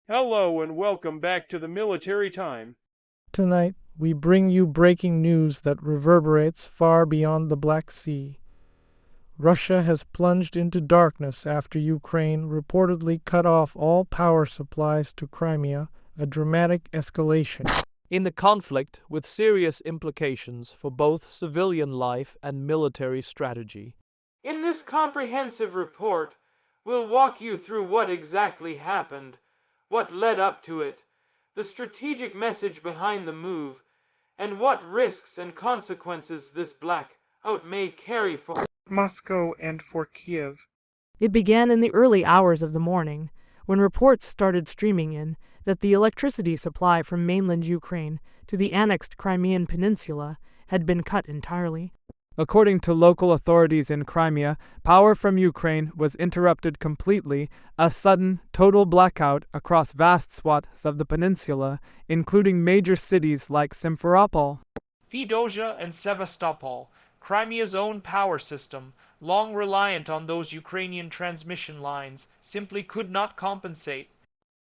Hello and welcome back to the Military Time. Tonight, we bring you breaking news that reverberates far beyond the Black Sea. Russia has plunged into darkness after Ukraine reportedly cut off all power supplies to Crimea, a dramatic escalation in the conflict with serious implications for both civilian life and military strategy. In this comprehensive report, we'll walk you through what exactly happened, what led up to it, the strategic message behind the move, and what risks and consequences this blackout may carry for Moscow and for Kiev. It began in the early hours of the morning, when reports started streaming in that the electricity supply from mainland Ukraine to the annexed Crimean peninsula had been cut entirely. According to local authorities in Crimea, power from Ukraine was interrupted completely, a sudden, total blackout across vast swaths of the peninsula, including major cities like Simferopol, Feodosia and Sevastopol, Crimea's own power system, long reliant on those Ukrainian transmission lines, simply could not compensate.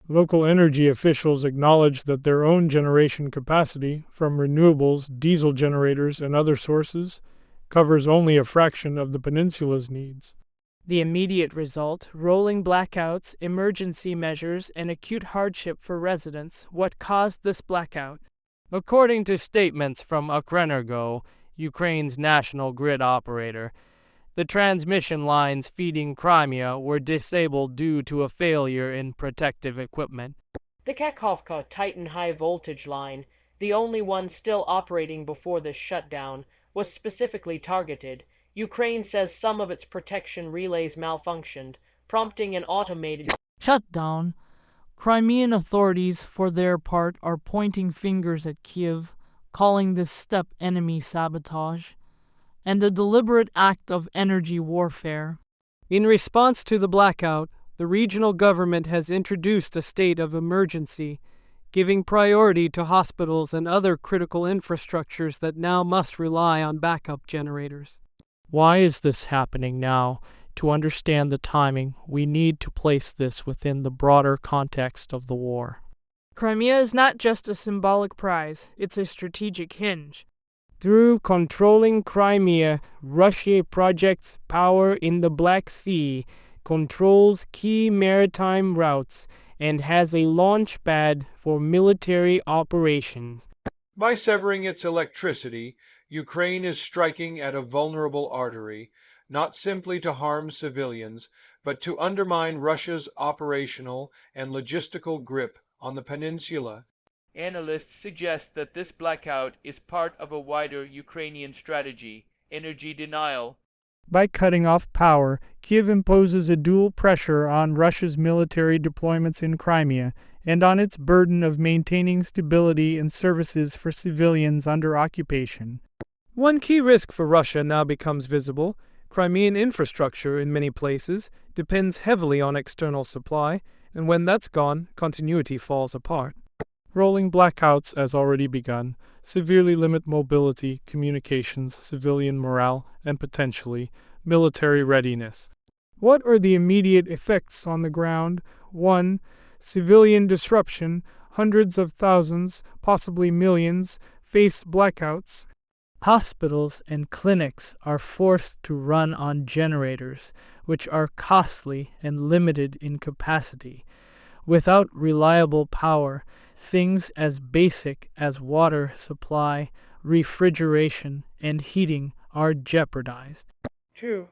Local energy officials acknowledged that their own generation capacity, from renewables, diesel generators, and other sources, covers only a fraction of the peninsula's needs. The immediate result, rolling blackouts, emergency measures, and acute hardship for residents, what caused this blackout. According to statements from Ukrenergo, Ukraine's national grid operator, the transmission lines feeding Crimea were disabled due to a failure in protective equipment. The Kakhovka Titan high voltage line, the only one still operating before this shutdown, was specifically targeted. Ukraine says some of its protection relays malfunctioned, prompting an automated shutdown. Crimean authorities, for their part, are pointing fingers at Kiev, calling this step enemy sabotage, and a deliberate act of energy warfare. In response to the blackout, the regional government has introduced a state of emergency, giving priority to hospitals and other critical infrastructures that now must rely on backup generators. Why is this happening now? To understand the timing, we need to place this within the broader context of the war. Crimea is not just a symbolic prize, it's a strategic hinge. Through controlling Crimea, Russia projects power in the Black Sea, controls key maritime routes, and has a launch pad for military operations. By severing its electricity, Ukraine is striking at a vulnerable artery, not simply to harm civilians, but to undermine Russia's operational and logistical grip on the peninsula. Analysts suggest that this blackout is part of a wider Ukrainian strategy, energy denial. By cutting off power, Kiev imposes a dual pressure on Russia's military deployments in Crimea and on its burden of maintaining stability and services for civilians under occupation. One key risk for Russia now becomes visible. Crimean infrastructure, in many places, depends heavily on external supply, and when that's gone, continuity falls apart. Rolling blackouts, as already begun, severely limit mobility, communications, civilian morale, and potentially military readiness. What are the immediate effects on the ground? 1. Civilian disruption. Hundreds of thousands, possibly millions, face blackouts. Hospitals and clinics are forced to run on generators, which are costly and limited in capacity. Without reliable power, things as basic as water supply, refrigeration, and heating are jeopardized. 2.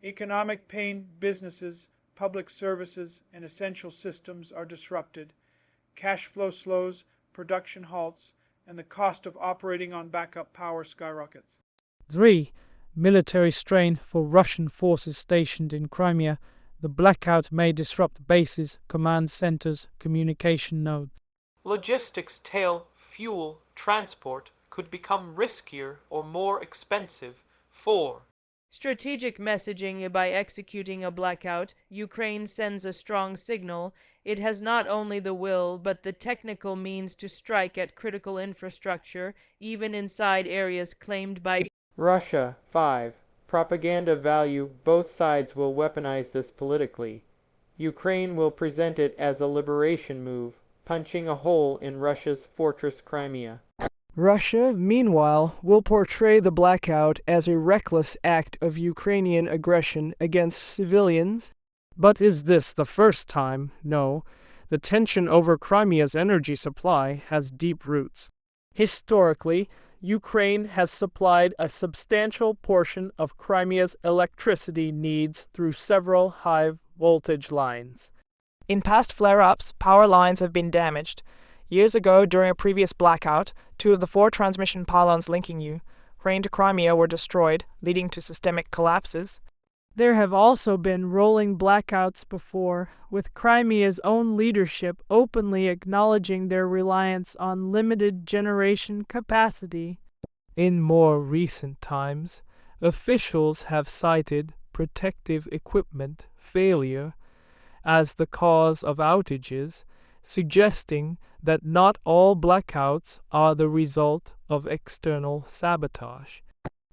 Economic pain, businesses, public services, and essential systems are disrupted. Cash flow slows, production halts, and the cost of operating on backup power skyrockets. 3. Military strain for Russian forces stationed in Crimea. The blackout may disrupt bases, command centers, communication nodes. Logistics tail, fuel, transport could become riskier or more expensive. 4. strategic messaging. By executing a blackout, Ukraine sends a strong signal. It has not only the will, but the technical means to strike at critical infrastructure, even inside areas claimed by Russia. 5. Propaganda value. Both sides will weaponize this politically. Ukraine will present it as a liberation move, punching a hole in Russia's fortress Crimea. Russia, meanwhile, will portray the blackout as a reckless act of Ukrainian aggression against civilians. But is this the first time? No. The tension over Crimea's energy supply has deep roots. Historically, Ukraine has supplied a substantial portion of Crimea's electricity needs through several high-voltage lines. In past flare-ups, power lines have been damaged. Years ago, during a previous blackout, 2 of the 4 transmission pylons linking Ukraine to Crimea were destroyed, leading to systemic collapses. There have also been rolling blackouts before, with Crimea's own leadership openly acknowledging their reliance on limited generation capacity. In more recent times, officials have cited protective equipment failure as the cause of outages, suggesting that not all blackouts are the result of external sabotage.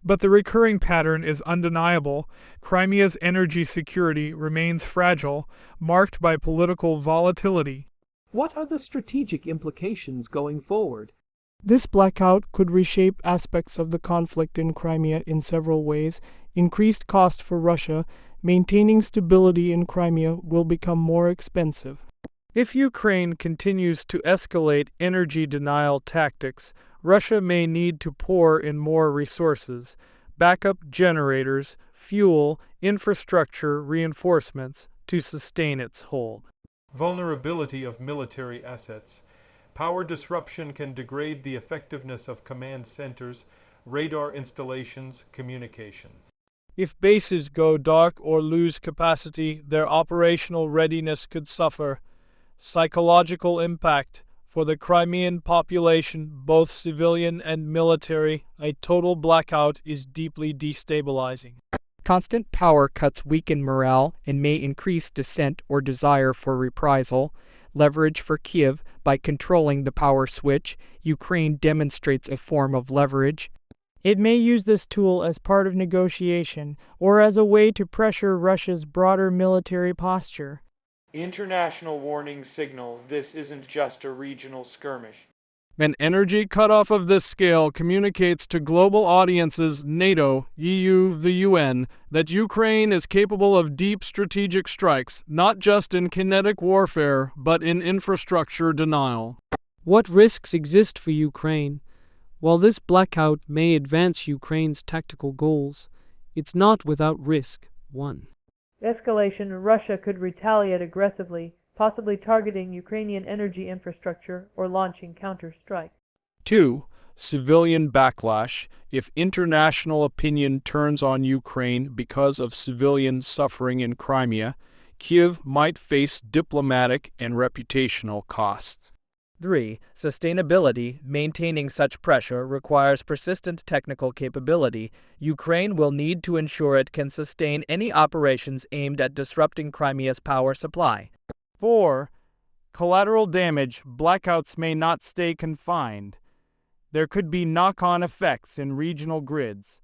But the recurring pattern is undeniable. Crimea's energy security remains fragile, marked by political volatility. What are the strategic implications going forward? This blackout could reshape aspects of the conflict in Crimea in several ways. Increased cost for Russia, maintaining stability in Crimea will become more expensive. If Ukraine continues to escalate energy denial tactics, Russia may need to pour in more resources, backup generators, fuel, infrastructure reinforcements to sustain its hold. Vulnerability of military assets. Power disruption can degrade the effectiveness of command centers, radar installations, communications. If bases go dark or lose capacity, their operational readiness could suffer. Psychological impact. For the Crimean population, both civilian and military, a total blackout is deeply destabilizing. Constant power cuts weaken morale and may increase dissent or desire for reprisal. Leverage for Kiev. By controlling the power switch, Ukraine demonstrates a form of leverage. It may use this tool as part of negotiation or as a way to pressure Russia's broader military posture. International warning signal, this isn't just a regional skirmish. An energy cutoff of this scale communicates to global audiences, NATO, EU, the UN, that Ukraine is capable of deep strategic strikes, not just in kinetic warfare, but in infrastructure denial. What risks exist for Ukraine? While this blackout may advance Ukraine's tactical goals, it's not without risk. 1. Escalation, Russia could retaliate aggressively, possibly targeting Ukrainian energy infrastructure or launching counter-strikes. 2. Civilian backlash. If international opinion turns on Ukraine because of civilian suffering in Crimea, Kiev might face diplomatic and reputational costs. 3. Sustainability. Maintaining such pressure requires persistent technical capability. Ukraine will need to ensure it can sustain any operations aimed at disrupting Crimea's power supply. 4. Collateral damage. Blackouts may not stay confined. There could be knock-on effects in regional grids,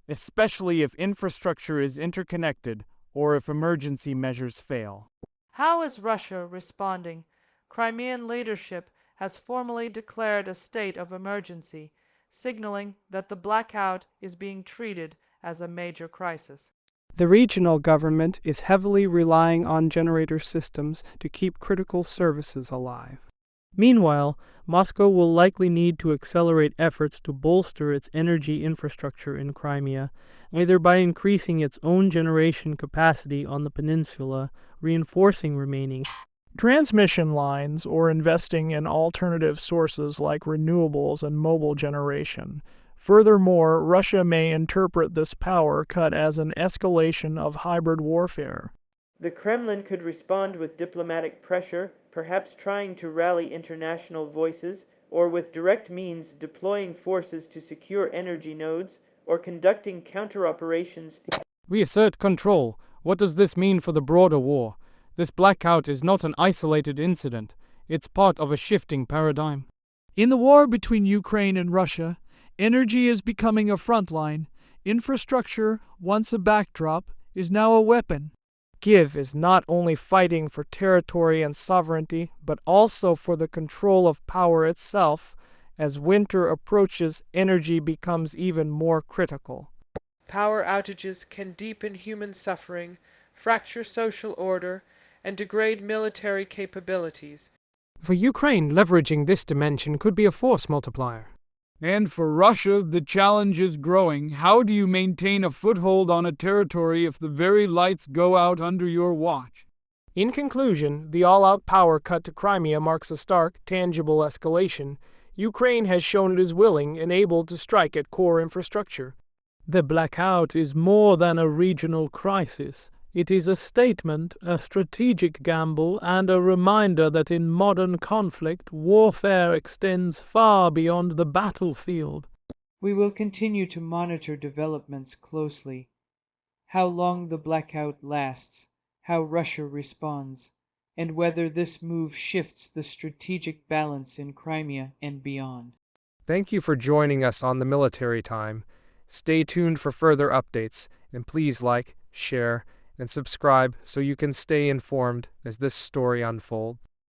especially if infrastructure is interconnected or if emergency measures fail. How is Russia responding? Crimean leadership has formally declared a state of emergency, signaling that the blackout is being treated as a major crisis. The regional government is heavily relying on generator systems to keep critical services alive. Meanwhile, Moscow will likely need to accelerate efforts to bolster its energy infrastructure in Crimea, either by increasing its own generation capacity on the peninsula, reinforcing remaining Transmission lines or investing in alternative sources like renewables and mobile generation. Furthermore, Russia may interpret this power cut as an escalation of hybrid warfare. The Kremlin could respond with diplomatic pressure, perhaps trying to rally international voices, or with direct means deploying forces to secure energy nodes, or conducting counter-operations. We assert control. What does this mean for the broader war? This blackout is not an isolated incident. It's part of a shifting paradigm. In the war between Ukraine and Russia, energy is becoming a front line. Infrastructure, once a backdrop, is now a weapon. Kiev is not only fighting for territory and sovereignty, but also for the control of power itself. As winter approaches, energy becomes even more critical. Power outages can deepen human suffering, fracture social order, and degrade military capabilities. For Ukraine, leveraging this dimension could be a force multiplier. And for Russia, the challenge is growing. How do you maintain a foothold on a territory if the very lights go out under your watch? In conclusion, the all-out power cut to Crimea marks a stark, tangible escalation. Ukraine has shown it is willing and able to strike at core infrastructure. The blackout is more than a regional crisis. It is a statement, a strategic gamble, and a reminder that in modern conflict, warfare extends far beyond the battlefield. We will continue to monitor developments closely. How long the blackout lasts, how Russia responds, and whether this move shifts the strategic balance in Crimea and beyond. Thank you for joining us on the Military Time. Stay tuned for further updates, and please like, share, and subscribe so you can stay informed as this story unfolds.